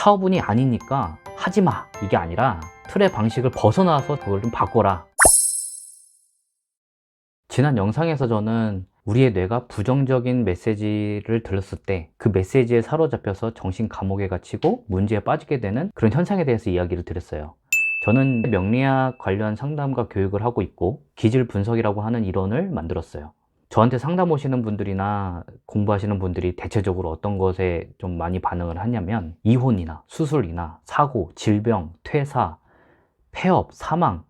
사업운이 아니니까 하지마 이게 아니라 틀의 방식을 벗어나서 그걸 좀 바꿔라. 지난 영상에서 저는 우리의 뇌가 부정적인 메시지를 들었을 때 그 메시지에 사로잡혀서 정신 감옥에 갇히고 문제에 빠지게 되는 그런 현상에 대해서 이야기를 드렸어요. 저는 명리학 관련 상담과 교육을 하고 있고 기질 분석이라고 하는 이론을 만들었어요. 저한테 상담 오시는 분들이나 공부하시는 분들이 대체적으로 어떤 것에 좀 많이 반응을 하냐면 이혼이나 수술이나 사고, 질병, 퇴사, 폐업, 사망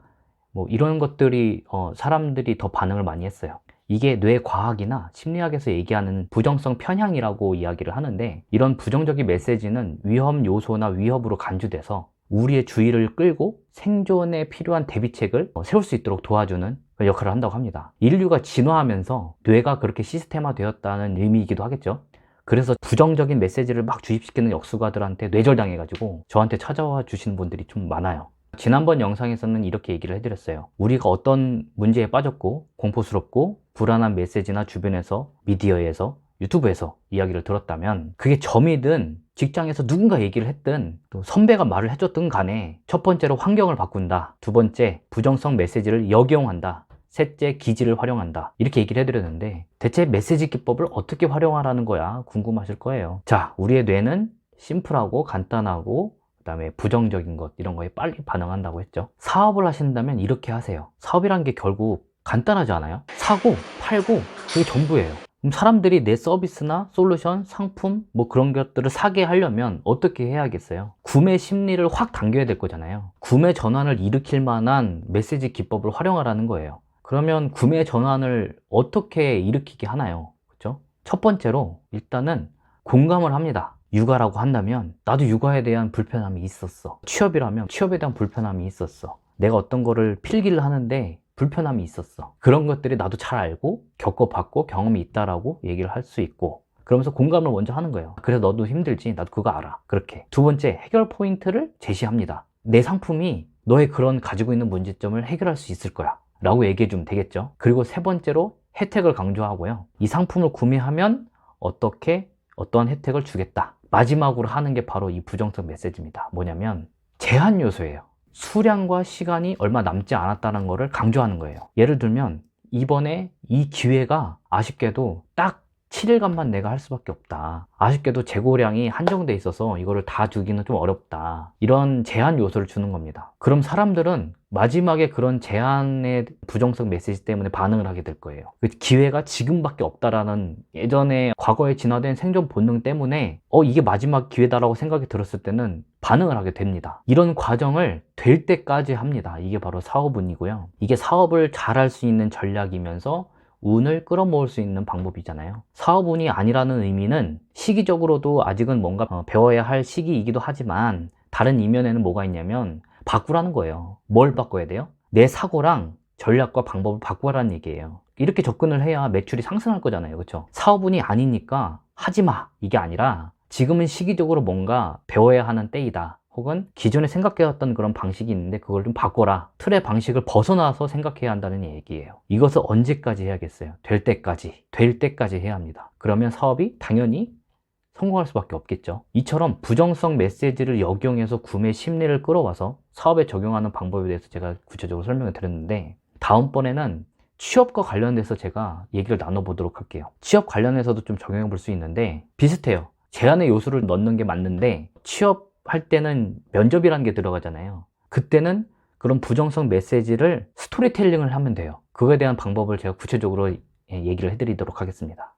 뭐 이런 것들이 사람들이 더 반응을 많이 했어요. 이게 뇌과학이나 심리학에서 얘기하는 부정성 편향이라고 이야기를 하는데, 이런 부정적인 메시지는 위험 요소나 위협으로 간주돼서 우리의 주의를 끌고 생존에 필요한 대비책을 세울 수 있도록 도와주는 역할을 한다고 합니다. 인류가 진화하면서 뇌가 그렇게 시스템화 되었다는 의미이기도 하겠죠. 그래서 부정적인 메시지를 막 주입시키는 역수가들한테 뇌절당해가지고 저한테 찾아와 주시는 분들이 좀 많아요. 지난번 영상에서는 이렇게 얘기를 해드렸어요. 우리가 어떤 문제에 빠졌고 공포스럽고 불안한 메시지나 주변에서, 미디어에서, 유튜브에서 이야기를 들었다면 그게 점이든 직장에서 누군가 얘기를 했든 또 선배가 말을 해줬든 간에 첫 번째로 환경을 바꾼다, 두 번째 부정성 메시지를 역용한다, 셋째 기지를 활용한다, 이렇게 얘기를 해드렸는데 대체 메시지 기법을 어떻게 활용하라는 거야 궁금하실 거예요. 자, 우리의 뇌는 심플하고 간단하고 그다음에 부정적인 것 이런 거에 빨리 반응한다고 했죠. 사업을 하신다면 이렇게 하세요. 사업이란 게 결국 간단하지 않아요? 사고 팔고 그게 전부예요. 그럼 사람들이 내 서비스나 솔루션, 상품 뭐 그런 것들을 사게 하려면 어떻게 해야겠어요? 구매 심리를 확 당겨야 될 거잖아요. 구매 전환을 일으킬 만한 메시지 기법을 활용하라는 거예요. 그러면 구매 전환을 어떻게 일으키게 하나요? 그렇죠? 첫 번째로 일단은 공감을 합니다. 육아라고 한다면 나도 육아에 대한 불편함이 있었어. 취업이라면 취업에 대한 불편함이 있었어. 내가 어떤 거를 필기를 하는데 불편함이 있었어. 그런 것들이 나도 잘 알고 겪어봤고 경험이 있다라고 얘기를 할 수 있고, 그러면서 공감을 먼저 하는 거예요. 그래서 너도 힘들지? 나도 그거 알아. 그렇게. 두 번째, 해결 포인트를 제시합니다. 내 상품이 너의 그런 가지고 있는 문제점을 해결할 수 있을 거야 라고 얘기해 주면 되겠죠. 그리고 세 번째로 혜택을 강조하고요. 이 상품을 구매하면 어떠한 혜택을 주겠다. 마지막으로 하는 게 바로 이 부정적 메시지입니다. 뭐냐면 제한 요소예요. 수량과 시간이 얼마 남지 않았다는 것을 강조하는 거예요. 예를 들면 이번에 이 기회가 아쉽게도 딱 7일간만 내가 할 수밖에 없다. 아쉽게도 재고량이 한정돼 있어서 이거를 다 주기는 좀 어렵다. 이런 제한 요소를 주는 겁니다. 그럼 사람들은 마지막에 그런 제한의 부정적 메시지 때문에 반응을 하게 될 거예요. 그 기회가 지금밖에 없다라는 예전에 과거에 진화된 생존 본능 때문에 이게 마지막 기회다라고 생각이 들었을 때는 반응을 하게 됩니다. 이런 과정을 될 때까지 합니다. 이게 바로 사업운이고요. 이게 사업을 잘할 수 있는 전략이면서 운을 끌어모을 수 있는 방법이잖아요. 사업운이 아니라는 의미는 시기적으로도 아직은 뭔가 배워야 할 시기이기도 하지만 다른 이면에는 뭐가 있냐면 바꾸라는 거예요. 뭘 바꿔야 돼요? 내 사고랑 전략과 방법을 바꾸라는 얘기예요. 이렇게 접근을 해야 매출이 상승할 거잖아요. 그렇죠? 사업운이 아니니까 하지마 이게 아니라 지금은 시기적으로 뭔가 배워야 하는 때이다. 혹은 기존에 생각해왔던 그런 방식이 있는데 그걸 좀 바꿔라. 틀의 방식을 벗어나서 생각해야 한다는 얘기예요. 이것을 언제까지 해야겠어요? 될 때까지 해야 합니다. 그러면 사업이 당연히 성공할 수밖에 없겠죠. 이처럼 부정성 메시지를 역용해서 구매 심리를 끌어와서 사업에 적용하는 방법에 대해서 제가 구체적으로 설명을 드렸는데, 다음번에는 취업과 관련돼서 제가 얘기를 나눠보도록 할게요. 취업 관련해서도 좀 적용해 볼 수 있는데 비슷해요. 제한의 요소를 넣는 게 맞는데 취업할 때는 면접이라는 게 들어가잖아요. 그때는 그런 부정성 메시지를 스토리텔링을 하면 돼요. 그거에 대한 방법을 제가 구체적으로 얘기를 해드리도록 하겠습니다.